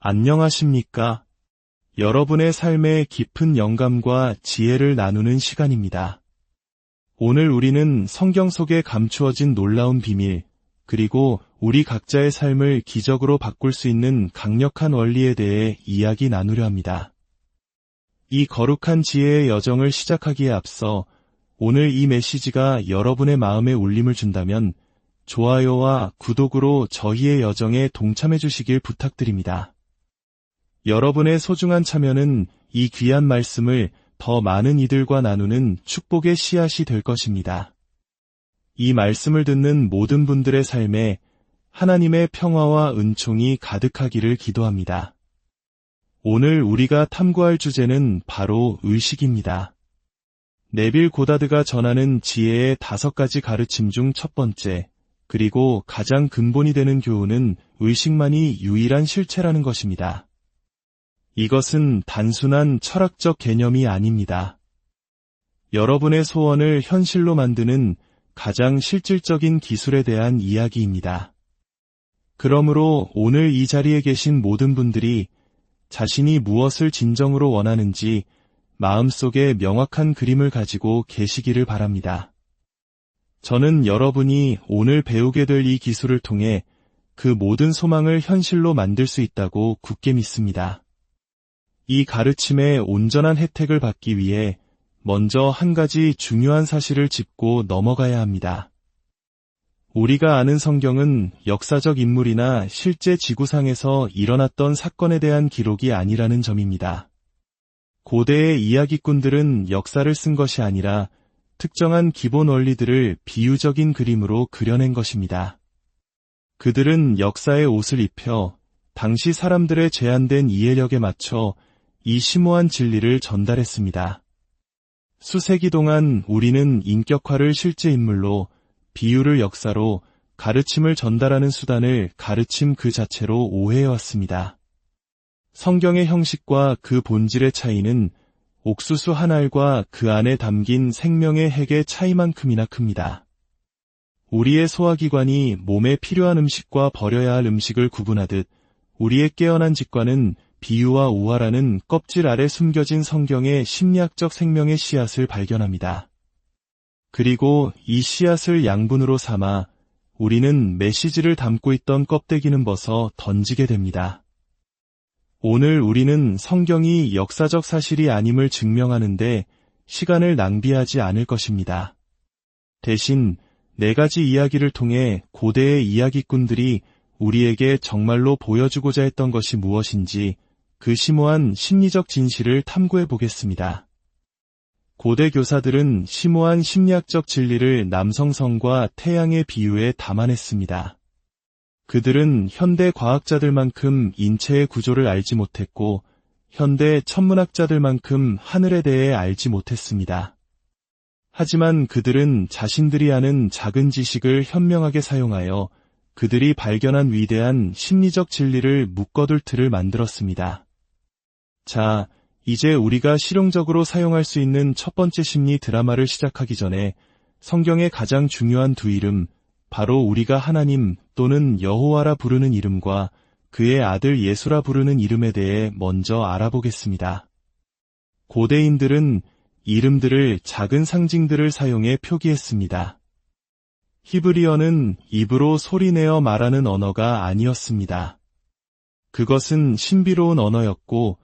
안녕하십니까? 여러분의 삶의 깊은 영감과 지혜를 나누는 시간입니다. 오늘 우리는 성경 속에 감추어진 놀라운 비밀, 그리고 우리 각자의 삶을 기적으로 바꿀 수 있는 강력한 원리에 대해 이야기 나누려 합니다. 이 거룩한 지혜의 여정을 시작하기에 앞서 오늘 이 메시지가 여러분의 마음에 울림을 준다면 좋아요와 구독으로 저희의 여정에 동참해 주시길 부탁드립니다. 여러분의 소중한 참여는 이 귀한 말씀을 더 많은 이들과 나누는 축복의 씨앗이 될 것입니다. 이 말씀을 듣는 모든 분들의 삶에 하나님의 평화와 은총이 가득하기를 기도합니다. 오늘 우리가 탐구할 주제는 바로 의식입니다. 네빌 고다드가 전하는 지혜의 5가지 가르침 중 첫 번째, 그리고 가장 근본이 되는 교훈은 의식만이 유일한 실체라는 것입니다. 이것은 단순한 철학적 개념이 아닙니다. 여러분의 소원을 현실로 만드는 가장 실질적인 기술에 대한 이야기입니다. 그러므로 오늘 이 자리에 계신 모든 분들이 자신이 무엇을 진정으로 원하는지 마음속에 명확한 그림을 가지고 계시기를 바랍니다. 저는 여러분이 오늘 배우게 될 이 기술을 통해 그 모든 소망을 현실로 만들 수 있다고 굳게 믿습니다. 이 가르침의 온전한 혜택을 받기 위해 먼저 한 가지 중요한 사실을 짚고 넘어가야 합니다. 우리가 아는 성경은 역사적 인물이나 실제 지구상에서 일어났던 사건에 대한 기록이 아니라는 점입니다. 고대의 이야기꾼들은 역사를 쓴 것이 아니라 특정한 기본 원리들을 비유적인 그림으로 그려낸 것입니다. 그들은 역사의 옷을 입혀 당시 사람들의 제한된 이해력에 맞춰 이 심오한 진리를 전달했습니다. 수세기 동안 우리는 인격화를 실제 인물로, 비유를 역사로, 가르침을 전달하는 수단을 가르침 그 자체로 오해해왔습니다. 성경의 형식과 그 본질의 차이는 옥수수 한 알과 그 안에 담긴 생명의 핵의 차이만큼이나 큽니다. 우리의 소화기관이 몸에 필요한 음식과 버려야 할 음식을 구분하듯 우리의 깨어난 직관은 비유와 우화라는 껍질 아래 숨겨진 성경의 심리학적 생명의 씨앗을 발견합니다. 그리고 이 씨앗을 양분으로 삼아 우리는 메시지를 담고 있던 껍데기는 벗어 던지게 됩니다. 오늘 우리는 성경이 역사적 사실이 아님을 증명하는데 시간을 낭비하지 않을 것입니다. 대신 4가지 이야기를 통해 고대의 이야기꾼들이 우리에게 정말로 보여주고자 했던 것이 무엇인지 그 심오한 심리적 진실을 탐구해 보겠습니다. 고대 교사들은 심오한 심리학적 진리를 남성성과 태양의 비유에 담아냈습니다. 그들은 현대 과학자들만큼 인체의 구조를 알지 못했고 현대 천문학자들만큼 하늘에 대해 알지 못했습니다. 하지만 그들은 자신들이 아는 작은 지식을 현명하게 사용하여 그들이 발견한 위대한 심리적 진리를 묶어둘 틀을 만들었습니다. 자, 이제 우리가 실용적으로 사용할 수 있는 첫 번째 심리 드라마를 시작하기 전에 성경의 가장 중요한 두 이름, 바로 우리가 하나님 또는 여호와라 부르는 이름과 그의 아들 예수라 부르는 이름에 대해 먼저 알아보겠습니다. 고대인들은 이름들을 작은 상징들을 사용해 표기했습니다. 히브리어는 입으로 소리내어 말하는 언어가 아니었습니다. 그것은 신비로운 언어였고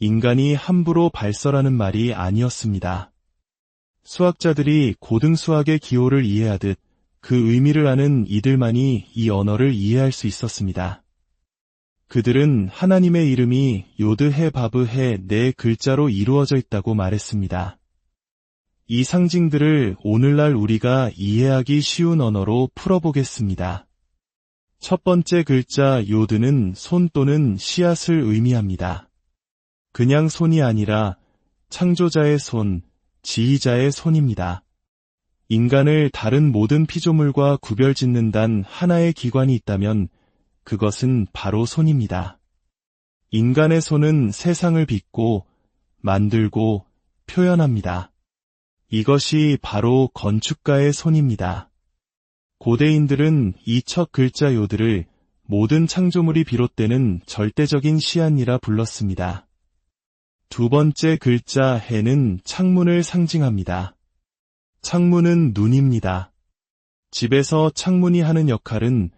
인간이 함부로 발설하는 말이 아니었습니다. 수학자들이 고등수학의 기호를 이해하듯 그 의미를 아는 이들만이 이 언어를 이해할 수 있었습니다. 그들은 하나님의 이름이 요드해 바브해 4글자로 이루어져 있다고 말했습니다. 이 상징들을 오늘날 우리가 이해하기 쉬운 언어로 풀어보겠습니다. 첫 번째 글자 요드는 손 또는 씨앗을 의미합니다. 그냥 손이 아니라 창조자의 손, 지휘자의 손입니다. 인간을 다른 모든 피조물과 구별짓는단 하나의 기관이 있다면 그것은 바로 손입니다. 인간의 손은 세상을 빚고, 만들고, 표현합니다. 이것이 바로 건축가의 손입니다. 고대인들은 이 첫 글자 요드를 모든 창조물이 비롯되는 절대적인 시한이라 불렀습니다. 두 번째 글자 해는 창문을 상징합니다. 창문은 눈입니다. 집에서 창문이 하는 역할은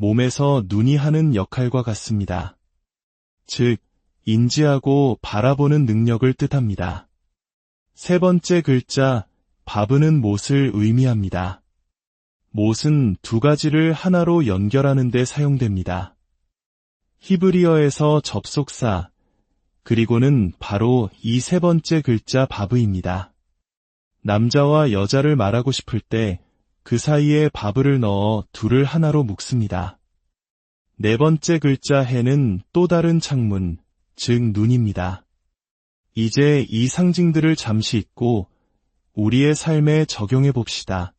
몸에서 눈이 하는 역할과 같습니다. 즉, 인지하고 바라보는 능력을 뜻합니다. 세 번째 글자 바브는 못을 의미합니다. 못은 두 가지를 하나로 연결하는 데 사용됩니다. 히브리어에서 접속사, 그리고는 바로 이 세 번째 글자 바브입니다. 남자와 여자를 말하고 싶을 때 그 사이에 바브를 넣어 둘을 하나로 묶습니다. 네 번째 글자 해는 또 다른 창문, 즉 눈입니다. 이제 이 상징들을 잠시 잊고 우리의 삶에 적용해 봅시다.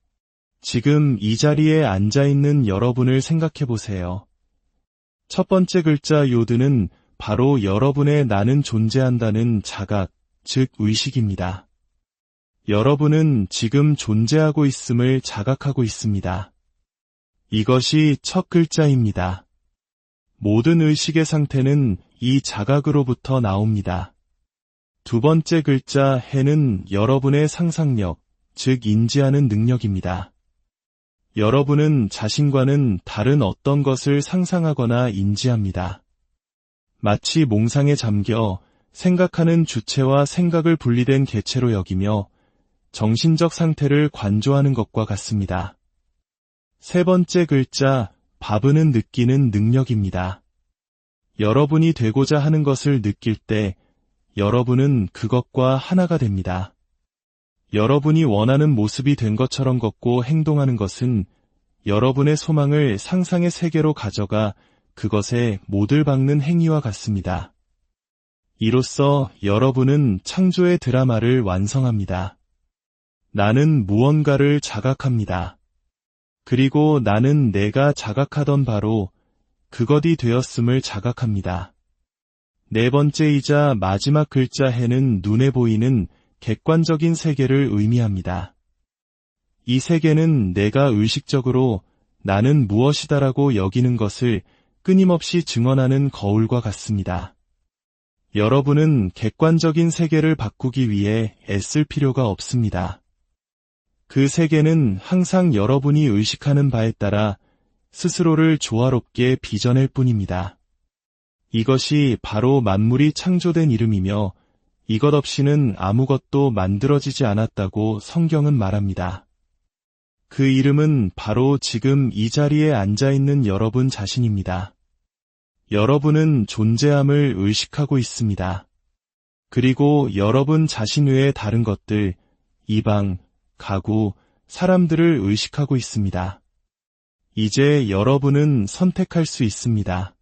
지금 이 자리에 앉아있는 여러분을 생각해 보세요. 첫 번째 글자 요드는 바로 여러분의 나는 존재한다는 자각, 즉 의식입니다. 여러분은 지금 존재하고 있음을 자각하고 있습니다. 이것이 첫 글자입니다. 모든 의식의 상태는 이 자각으로부터 나옵니다. 두 번째 글자 해는 여러분의 상상력, 즉 인지하는 능력입니다. 여러분은 자신과는 다른 어떤 것을 상상하거나 인지합니다. 마치 몽상에 잠겨 생각하는 주체와 생각을 분리된 개체로 여기며 정신적 상태를 관조하는 것과 같습니다. 세 번째 글자 바브는 느끼는 능력입니다. 여러분이 되고자 하는 것을 느낄 때 여러분은 그것과 하나가 됩니다. 여러분이 원하는 모습이 된 것처럼 걷고 행동하는 것은 여러분의 소망을 상상의 세계로 가져가 그것에 못을 박는 행위와 같습니다. 이로써 여러분은 창조의 드라마를 완성합니다. 나는 무언가를 자각합니다. 그리고 나는 내가 자각하던 바로 그것이 되었음을 자각합니다. 네 번째이자 마지막 글자 해는 눈에 보이는 객관적인 세계를 의미합니다. 이 세계는 내가 의식적으로 나는 무엇이다라고 여기는 것을 끊임없이 증언하는 거울과 같습니다. 여러분은 객관적인 세계를 바꾸기 위해 애쓸 필요가 없습니다. 그 세계는 항상 여러분이 의식하는 바에 따라 스스로를 조화롭게 빚어낼 뿐입니다. 이것이 바로 만물이 창조된 이름이며 이것 없이는 아무것도 만들어지지 않았다고 성경은 말합니다. 그 이름은 바로 지금 이 자리에 앉아있는 여러분 자신입니다. 여러분은 존재함을 의식하고 있습니다. 그리고 여러분 자신 외의 다른 것들, 이방, 가구, 사람들을 의식하고 있습니다. 이제 여러분은 선택할 수 있습니다.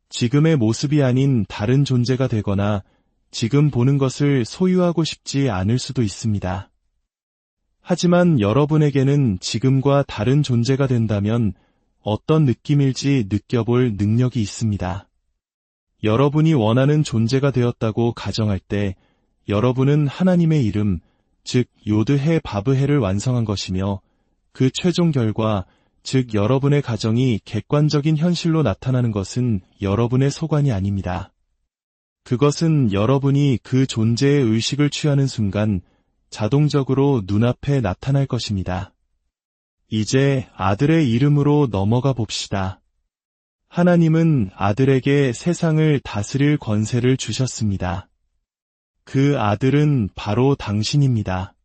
지금의 모습이 아닌 다른 존재가 되거나 지금 보는 것을 소유하고 싶지 않을 수도 있습니다. 하지만 여러분에게는 지금과 다른 존재가 된다면 어떤 느낌일지 느껴볼 능력이 있습니다. 여러분이 원하는 존재가 되었다고 가정할 때 여러분은 하나님의 이름, 즉 요드해 바브해를 완성한 것이며 그 최종 결과, 즉 여러분의 가정이 객관적인 현실로 나타나는 것은 여러분의 소관이 아닙니다. 그것은 여러분이 그 존재의 의식을 취하는 순간 자동적으로 눈앞에 나타날 것입니다. 이제 아들의 이름으로 넘어가 봅시다. 하나님은 아들에게 세상을 다스릴 권세를 주셨습니다. 그 아들은 바로 당신입니다.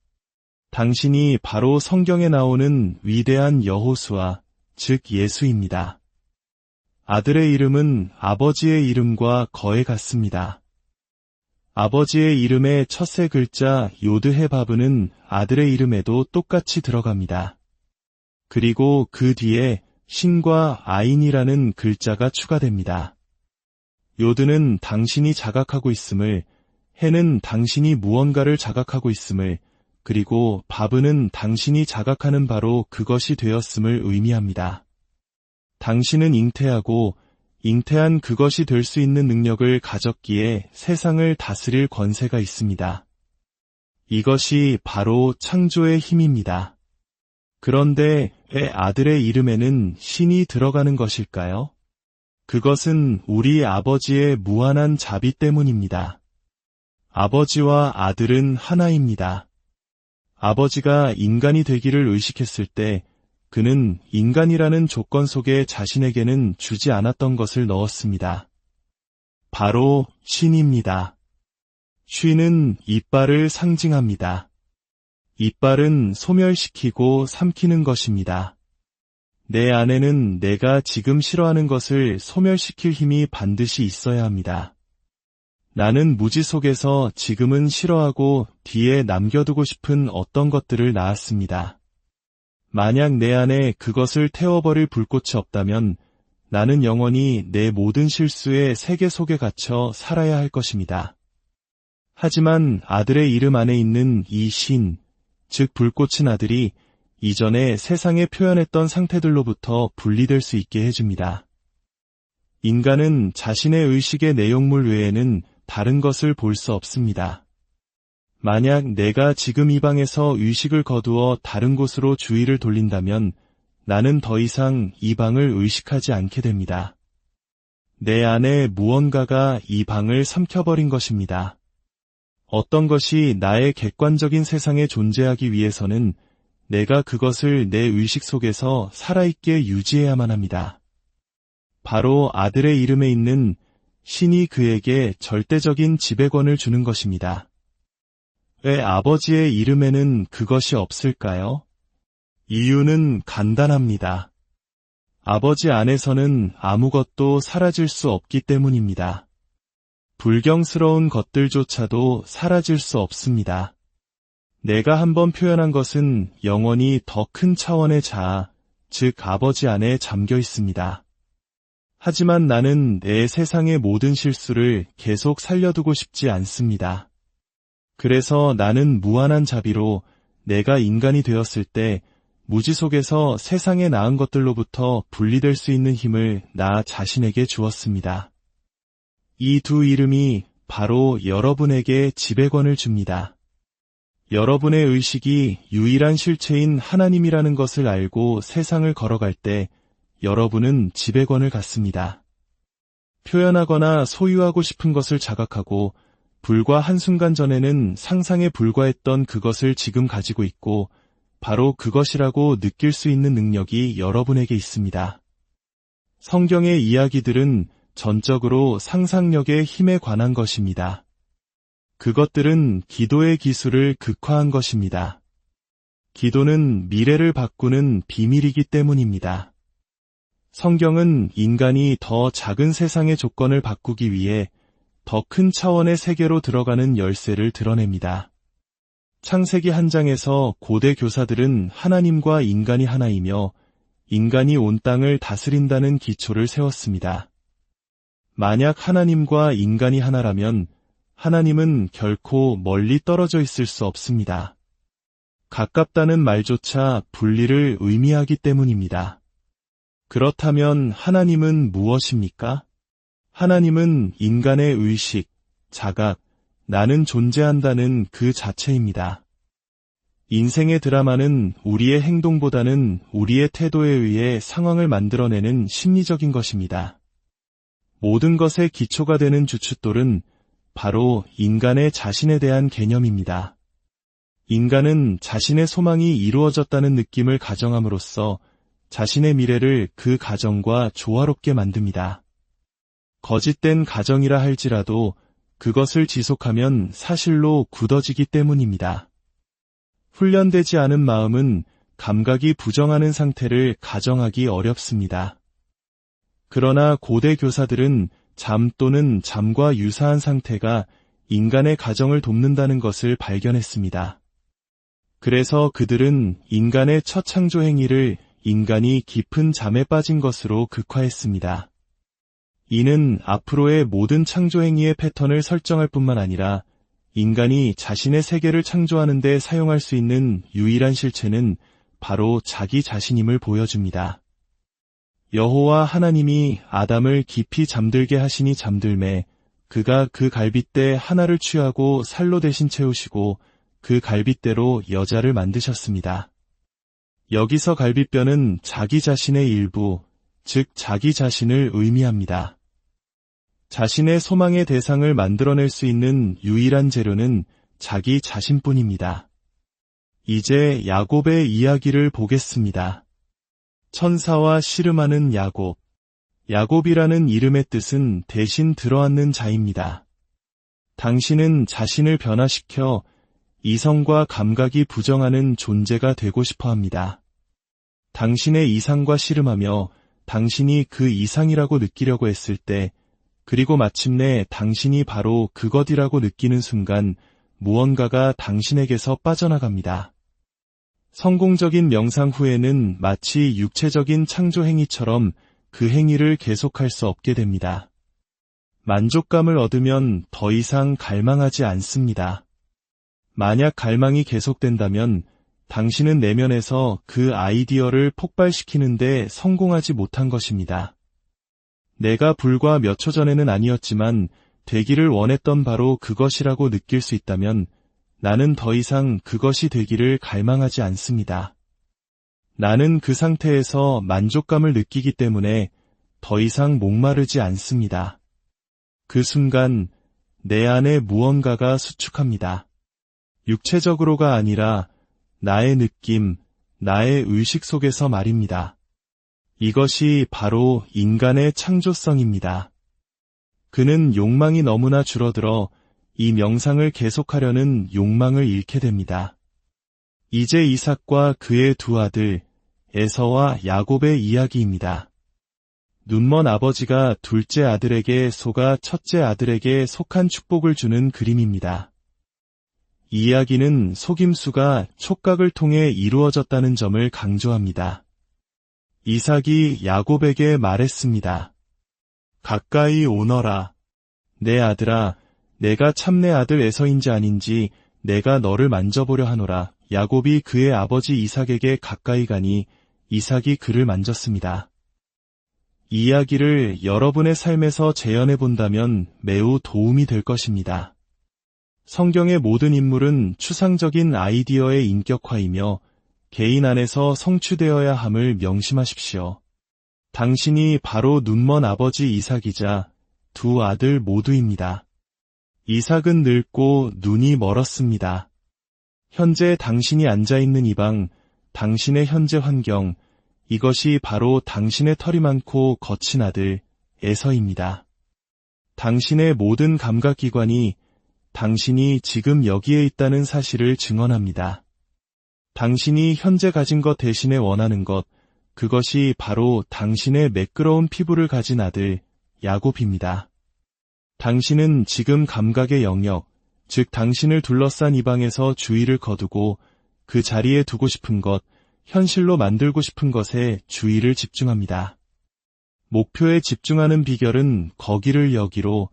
당신이 바로 성경에 나오는 위대한 여호수아, 즉 예수입니다. 아들의 이름은 아버지의 이름과 거의 같습니다. 아버지의 이름의 첫 세 글자 요드해 바브는 아들의 이름에도 똑같이 들어갑니다. 그리고 그 뒤에 신과 아인이라는 글자가 추가됩니다. 요드는 당신이 자각하고 있음을, 해는 당신이 무언가를 자각하고 있음을, 그리고 바브는 당신이 자각하는 바로 그것이 되었음을 의미합니다. 당신은 잉태하고 잉태한 그것이 될 수 있는 능력을 가졌기에 세상을 다스릴 권세가 있습니다. 이것이 바로 창조의 힘입니다. 그런데 왜 아들의 이름에는 신이 들어가는 것일까요? 그것은 우리 아버지의 무한한 자비 때문입니다. 아버지와 아들은 하나입니다. 아버지가 인간이 되기를 의식했을 때 그는 인간이라는 조건 속에 자신에게는 주지 않았던 것을 넣었습니다. 바로 신입니다. 쉬는 이빨을 상징합니다. 이빨은 소멸시키고 삼키는 것입니다. 내 안에는 내가 지금 싫어하는 것을 소멸시킬 힘이 반드시 있어야 합니다. 나는 무지 속에서 지금은 싫어하고 뒤에 남겨두고 싶은 어떤 것들을 낳았습니다. 만약 내 안에 그것을 태워버릴 불꽃이 없다면 나는 영원히 내 모든 실수의 세계 속에 갇혀 살아야 할 것입니다. 하지만 아들의 이름 안에 있는 이 신, 즉 불꽃은 아들이 이전에 세상에 표현했던 상태들로부터 분리될 수 있게 해줍니다. 인간은 자신의 의식의 내용물 외에는 다른 것을 볼 수 없습니다. 만약 내가 지금 이 방에서 의식을 거두어 다른 곳으로 주의를 돌린다면 나는 더 이상 이 방을 의식하지 않게 됩니다. 내 안에 무언가가 이 방을 삼켜버린 것입니다. 어떤 것이 나의 객관적인 세상에 존재하기 위해서는 내가 그것을 내 의식 속에서 살아있게 유지해야만 합니다. 바로 아들의 이름에 있는 신이 그에게 절대적인 지배권을 주는 것입니다. 왜 아버지의 이름에는 그것이 없을까요? 이유는 간단합니다. 아버지 안에서는 아무것도 사라질 수 없기 때문입니다. 불경스러운 것들조차도 사라질 수 없습니다. 내가 한번 표현한 것은 영원히 더 큰 차원의 자아, 즉 아버지 안에 잠겨 있습니다. 하지만 나는 내 세상의 모든 실수를 계속 살려두고 싶지 않습니다. 그래서 나는 무한한 자비로 내가 인간이 되었을 때 무지 속에서 세상에 낳은 것들로부터 분리될 수 있는 힘을 나 자신에게 주었습니다. 이 두 이름이 바로 여러분에게 지배권을 줍니다. 여러분의 의식이 유일한 실체인 하나님이라는 것을 알고 세상을 걸어갈 때 여러분은 지배권을 갖습니다. 표현하거나 소유하고 싶은 것을 자각하고 불과 한순간 전에는 상상에 불과했던 그것을 지금 가지고 있고 바로 그것이라고 느낄 수 있는 능력이 여러분에게 있습니다. 성경의 이야기들은 전적으로 상상력의 힘에 관한 것입니다. 그것들은 기도의 기술을 극화한 것입니다. 기도는 미래를 바꾸는 비밀이기 때문입니다. 성경은 인간이 더 작은 세상의 조건을 바꾸기 위해 더 큰 차원의 세계로 들어가는 열쇠를 드러냅니다. 창세기 한 장에서 고대 교사들은 하나님과 인간이 하나이며 인간이 온 땅을 다스린다는 기초를 세웠습니다. 만약 하나님과 인간이 하나라면 하나님은 결코 멀리 떨어져 있을 수 없습니다. 가깝다는 말조차 분리를 의미하기 때문입니다. 그렇다면 하나님은 무엇입니까? 하나님은 인간의 의식, 자각, 나는 존재한다는 그 자체입니다. 인생의 드라마는 우리의 행동보다는 우리의 태도에 의해 상황을 만들어내는 심리적인 것입니다. 모든 것의 기초가 되는 주춧돌은 바로 인간의 자신에 대한 개념입니다. 인간은 자신의 소망이 이루어졌다는 느낌을 가정함으로써 자신의 미래를 그 가정과 조화롭게 만듭니다. 거짓된 가정이라 할지라도 그것을 지속하면 사실로 굳어지기 때문입니다. 훈련되지 않은 마음은 감각이 부정하는 상태를 가정하기 어렵습니다. 그러나 고대 교사들은 잠 또는 잠과 유사한 상태가 인간의 가정을 돕는다는 것을 발견했습니다. 그래서 그들은 인간의 첫 창조 행위를 인간이 깊은 잠에 빠진 것으로 극화했습니다. 이는 앞으로의 모든 창조 행위의 패턴을 설정할 뿐만 아니라 인간이 자신의 세계를 창조하는 데 사용할 수 있는 유일한 실체는 바로 자기 자신임을 보여줍니다. 여호와 하나님이 아담을 깊이 잠들게 하시니 잠들매 그가 그 갈빗대 하나를 취하고 살로 대신 채우시고 그 갈빗대로 여자를 만드셨습니다. 여기서 갈빗뼈는 자기 자신의 일부, 즉 자기 자신을 의미합니다. 자신의 소망의 대상을 만들어낼 수 있는 유일한 재료는 자기 자신뿐입니다. 이제 야곱의 이야기를 보겠습니다. 천사와 씨름하는 야곱. 야곱이라는 이름의 뜻은 대신 들어앉는 자입니다. 당신은 자신을 변화시켜 이성과 감각이 부정하는 존재가 되고 싶어 합니다. 당신의 이상과 씨름하며 당신이 그 이상이라고 느끼려고 했을 때, 그리고 마침내 당신이 바로 그것이라고 느끼는 순간 무언가가 당신에게서 빠져나갑니다. 성공적인 명상 후에는 마치 육체적인 창조 행위처럼 그 행위를 계속할 수 없게 됩니다. 만족감을 얻으면 더 이상 갈망하지 않습니다. 만약 갈망이 계속된다면 당신은 내면에서 그 아이디어를 폭발시키는데 성공하지 못한 것입니다. 내가 불과 몇 초 전에는 아니었지만 되기를 원했던 바로 그것이라고 느낄 수 있다면 나는 더 이상 그것이 되기를 갈망하지 않습니다. 나는 그 상태에서 만족감을 느끼기 때문에 더 이상 목마르지 않습니다. 그 순간 내 안에 무언가가 수축합니다. 육체적으로가 아니라 나의 느낌, 나의 의식 속에서 말입니다. 이것이 바로 인간의 창조성입니다. 그는 욕망이 너무나 줄어들어 이 명상을 계속하려는 욕망을 잃게 됩니다. 이제 이삭과 그의 두 아들, 에서와 야곱의 이야기입니다. 눈먼 아버지가 둘째 아들에게 속아 첫째 아들에게 속한 축복을 주는 그림입니다. 이 이야기는 속임수가 촉각을 통해 이루어졌다는 점을 강조합니다. 이삭이 야곱에게 말했습니다. 가까이 오너라. 내 아들아, 내가 참 내 아들 에서인지 아닌지 내가 너를 만져보려 하노라. 야곱이 그의 아버지 이삭에게 가까이 가니 이삭이 그를 만졌습니다. 이 이야기를 여러분의 삶에서 재현해 본다면 매우 도움이 될 것입니다. 성경의 모든 인물은 추상적인 아이디어의 인격화이며 개인 안에서 성취되어야 함을 명심하십시오. 당신이 바로 눈먼 아버지 이삭이자 두 아들 모두입니다. 이삭은 늙고 눈이 멀었습니다. 현재 당신이 앉아있는 이 방, 당신의 현재 환경, 이것이 바로 당신의 털이 많고 거친 아들, 에서입니다. 당신의 모든 감각기관이 당신이 지금 여기에 있다는 사실을 증언합니다. 당신이 현재 가진 것 대신에 원하는 것, 그것이 바로 당신의 매끄러운 피부를 가진 아들, 야곱입니다. 당신은 지금 감각의 영역, 즉 당신을 둘러싼 이 방에서 주의를 거두고 그 자리에 두고 싶은 것, 현실로 만들고 싶은 것에 주의를 집중합니다. 목표에 집중하는 비결은 거기를 여기로,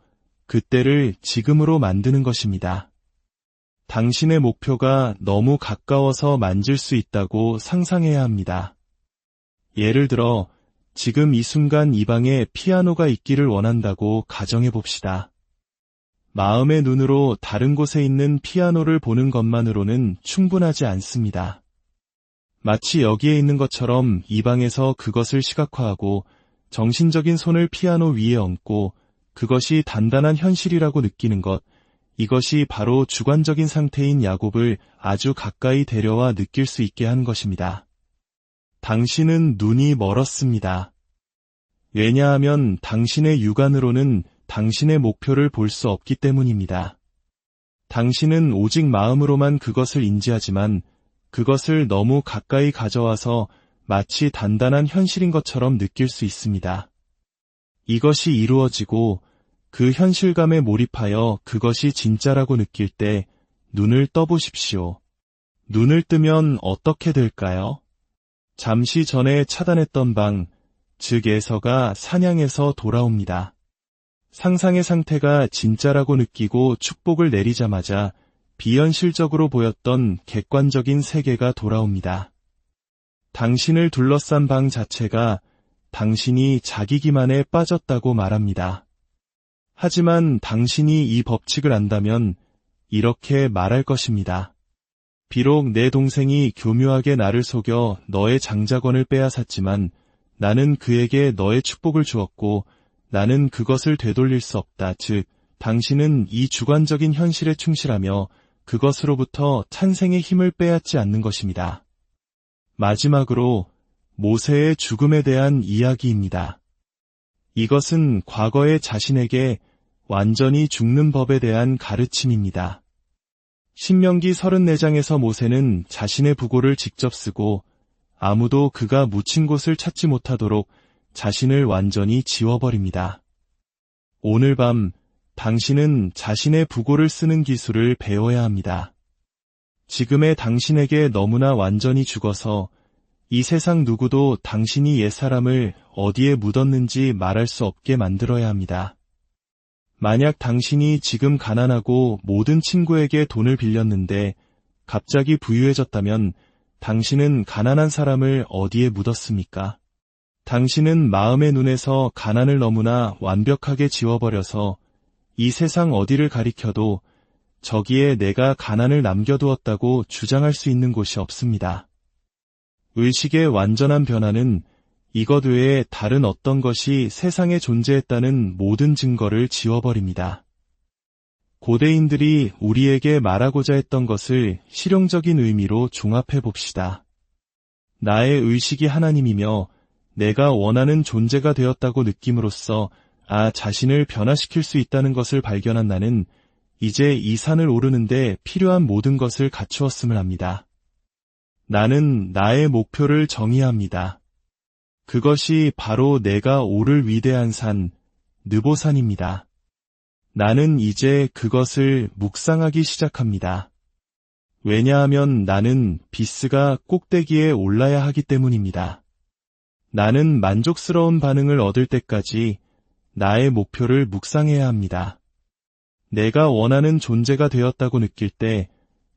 그때를 지금으로 만드는 것입니다. 당신의 목표가 너무 가까워서 만질 수 있다고 상상해야 합니다. 예를 들어 지금 이 순간 이 방에 피아노가 있기를 원한다고 가정해 봅시다. 마음의 눈으로 다른 곳에 있는 피아노를 보는 것만으로는 충분하지 않습니다. 마치 여기에 있는 것처럼 이 방에서 그것을 시각화하고 정신적인 손을 피아노 위에 얹고 그것이 단단한 현실이라고 느끼는 것, 이것이 바로 주관적인 상태인 야곱을 아주 가까이 데려와 느낄 수 있게 한 것입니다. 당신은 눈이 멀었습니다. 왜냐하면 당신의 육안으로는 당신의 목표를 볼 수 없기 때문입니다. 당신은 오직 마음으로만 그것을 인지하지만 그것을 너무 가까이 가져와서 마치 단단한 현실인 것처럼 느낄 수 있습니다. 이것이 이루어지고 그 현실감에 몰입하여 그것이 진짜라고 느낄 때 눈을 떠보십시오. 눈을 뜨면 어떻게 될까요? 잠시 전에 차단했던 방, 즉 에서가 사냥에서 돌아옵니다. 상상의 상태가 진짜라고 느끼고 축복을 내리자마자 비현실적으로 보였던 객관적인 세계가 돌아옵니다. 당신을 둘러싼 방 자체가 당신이 자기 기만에 빠졌다고 말합니다. 하지만 당신이 이 법칙을 안다면 이렇게 말할 것입니다. 비록 내 동생이 교묘하게 나를 속여 너의 장자권을 빼앗았지만 나는 그에게 너의 축복을 주었고 나는 그것을 되돌릴 수 없다. 즉, 당신은 이 주관적인 현실에 충실하며 그것으로부터 찬생의 힘을 빼앗지 않는 것입니다. 마지막으로 모세의 죽음에 대한 이야기입니다. 이것은 과거의 자신에게 완전히 죽는 법에 대한 가르침입니다. 신명기 34장에서 모세는 자신의 부고를 직접 쓰고 아무도 그가 묻힌 곳을 찾지 못하도록 자신을 완전히 지워버립니다. 오늘 밤 당신은 자신의 부고를 쓰는 기술을 배워야 합니다. 지금의 당신에게 너무나 완전히 죽어서 이 세상 누구도 당신이 옛사람을 어디에 묻었는지 말할 수 없게 만들어야 합니다. 만약 당신이 지금 가난하고 모든 친구에게 돈을 빌렸는데 갑자기 부유해졌다면 당신은 가난한 사람을 어디에 묻었습니까? 당신은 마음의 눈에서 가난을 너무나 완벽하게 지워버려서 이 세상 어디를 가리켜도 저기에 내가 가난을 남겨두었다고 주장할 수 있는 곳이 없습니다. 의식의 완전한 변화는 이것 외에 다른 어떤 것이 세상에 존재했다는 모든 증거를 지워버립니다. 고대인들이 우리에게 말하고자 했던 것을 실용적인 의미로 종합해 봅시다. 나의 의식이 하나님이며 내가 원하는 존재가 되었다고 느낌으로써 자신을 변화시킬 수 있다는 것을 발견한 나는 이제 이 산을 오르는데 필요한 모든 것을 갖추었음을 합니다. 나는 나의 목표를 정해야 합니다. 그것이 바로 내가 오를 위대한 산, 느보산입니다. 나는 이제 그것을 묵상하기 시작합니다. 왜냐하면 나는 비스가 꼭대기에 올라야 하기 때문입니다. 나는 만족스러운 반응을 얻을 때까지 나의 목표를 묵상해야 합니다. 내가 원하는 존재가 되었다고 느낄 때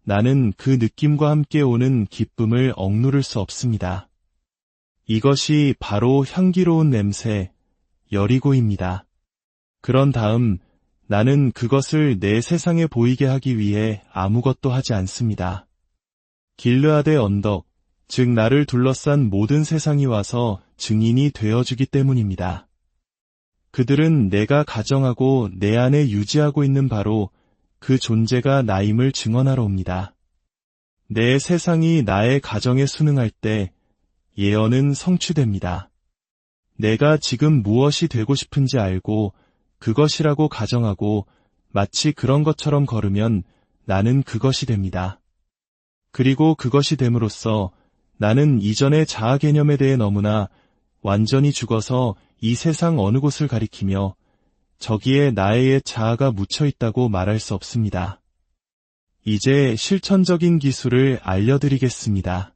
나는 그 느낌과 함께 오는 기쁨을 억누를 수 없습니다. 이것이 바로 향기로운 냄새, 여리고입니다. 그런 다음 나는 그것을 내 세상에 보이게 하기 위해 아무것도 하지 않습니다. 길르앗의 언덕, 즉 나를 둘러싼 모든 세상이 와서 증인이 되어주기 때문입니다. 그들은 내가 가정하고 내 안에 유지하고 있는 바로 그 존재가 나임을 증언하러 옵니다. 내 세상이 나의 가정에 순응할 때 예언은 성취됩니다. 내가 지금 무엇이 되고 싶은지 알고 그것이라고 가정하고 마치 그런 것처럼 걸으면 나는 그것이 됩니다. 그리고 그것이 됨으로써 나는 이전의 자아 개념에 대해 너무나 완전히 죽어서 이 세상 어느 곳을 가리키며 저기에 나의 옛 자아가 묻혀 있다고 말할 수 없습니다. 이제 실천적인 기술을 알려드리겠습니다.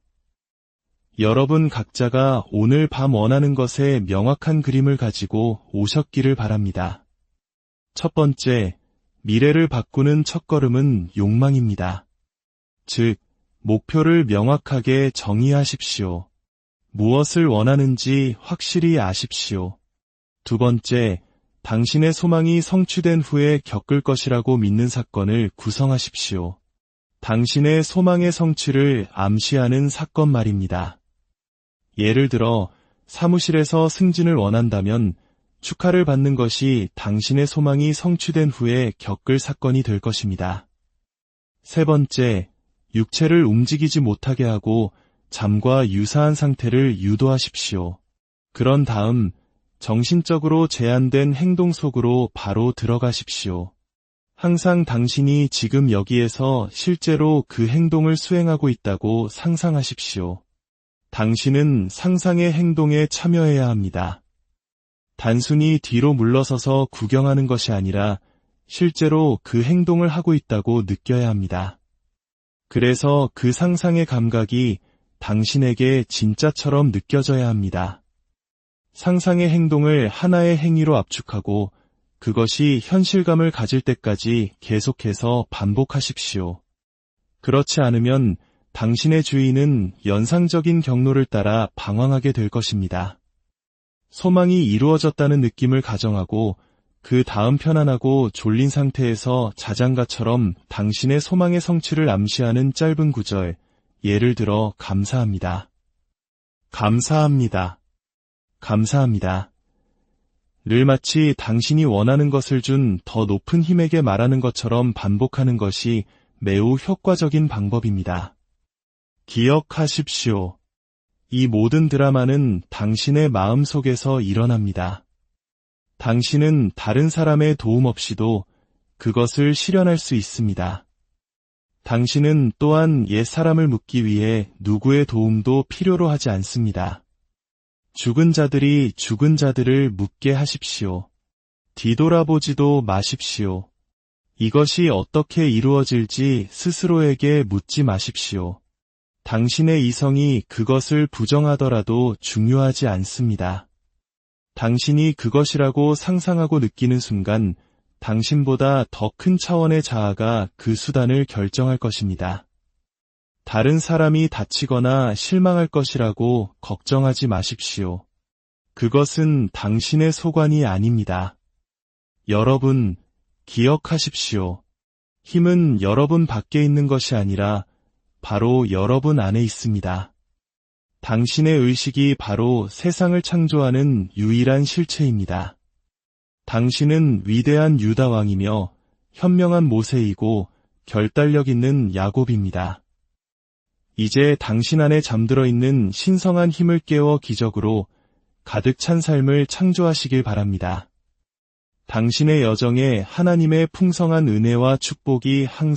여러분 각자가 오늘 밤 원하는 것에 명확한 그림을 가지고 오셨기를 바랍니다. 첫 번째, 미래를 바꾸는 첫걸음은 욕망입니다. 즉, 목표를 명확하게 정의하십시오. 무엇을 원하는지 확실히 아십시오. 두 번째, 당신의 소망이 성취된 후에 겪을 것이라고 믿는 사건을 구성하십시오. 당신의 소망의 성취를 암시하는 사건 말입니다. 예를 들어 사무실에서 승진을 원한다면 축하를 받는 것이 당신의 소망이 성취된 후에 겪을 사건이 될 것입니다. 세 번째, 육체를 움직이지 못하게 하고 잠과 유사한 상태를 유도하십시오. 그런 다음 정신적으로 제한된 행동 속으로 바로 들어가십시오. 항상 당신이 지금 여기에서 실제로 그 행동을 수행하고 있다고 상상하십시오. 당신은 상상의 행동에 참여해야 합니다. 단순히 뒤로 물러서서 구경하는 것이 아니라 실제로 그 행동을 하고 있다고 느껴야 합니다. 그래서 그 상상의 감각이 당신에게 진짜처럼 느껴져야 합니다. 상상의 행동을 하나의 행위로 압축하고 그것이 현실감을 가질 때까지 계속해서 반복하십시오. 그렇지 않으면 당신의 주인은 연상적인 경로를 따라 방황하게 될 것입니다. 소망이 이루어졌다는 느낌을 가정하고 그 다음 편안하고 졸린 상태에서 자장가처럼 당신의 소망의 성취를 암시하는 짧은 구절, 예를 들어 감사합니다. 감사합니다. 감사합니다. 를 마치 당신이 원하는 것을 준 더 높은 힘에게 말하는 것처럼 반복하는 것이 매우 효과적인 방법입니다. 기억하십시오. 이 모든 드라마는 당신의 마음 속에서 일어납니다. 당신은 다른 사람의 도움 없이도 그것을 실현할 수 있습니다. 당신은 또한 옛 사람을 묻기 위해 누구의 도움도 필요로 하지 않습니다. 죽은 자들이 죽은 자들을 묻게 하십시오. 뒤돌아보지도 마십시오. 이것이 어떻게 이루어질지 스스로에게 묻지 마십시오. 당신의 이성이 그것을 부정하더라도 중요하지 않습니다. 당신이 그것이라고 상상하고 느끼는 순간 당신보다 더 큰 차원의 자아가 그 수단을 결정할 것입니다. 다른 사람이 다치거나 실망할 것이라고 걱정하지 마십시오. 그것은 당신의 소관이 아닙니다. 여러분, 기억하십시오. 힘은 여러분 밖에 있는 것이 아니라 바로 여러분 안에 있습니다. 당신의 의식이 바로 세상을 창조하는 유일한 실체입니다. 당신은 위대한 유다 왕이며 현명한 모세이고 결단력 있는 야곱입니다. 이제 당신 안에 잠들어 있는 신성한 힘을 깨워 기적으로 가득 찬 삶을 창조하시길 바랍니다. 당신의 여정에 하나님의 풍성한 은혜와 축복이 항상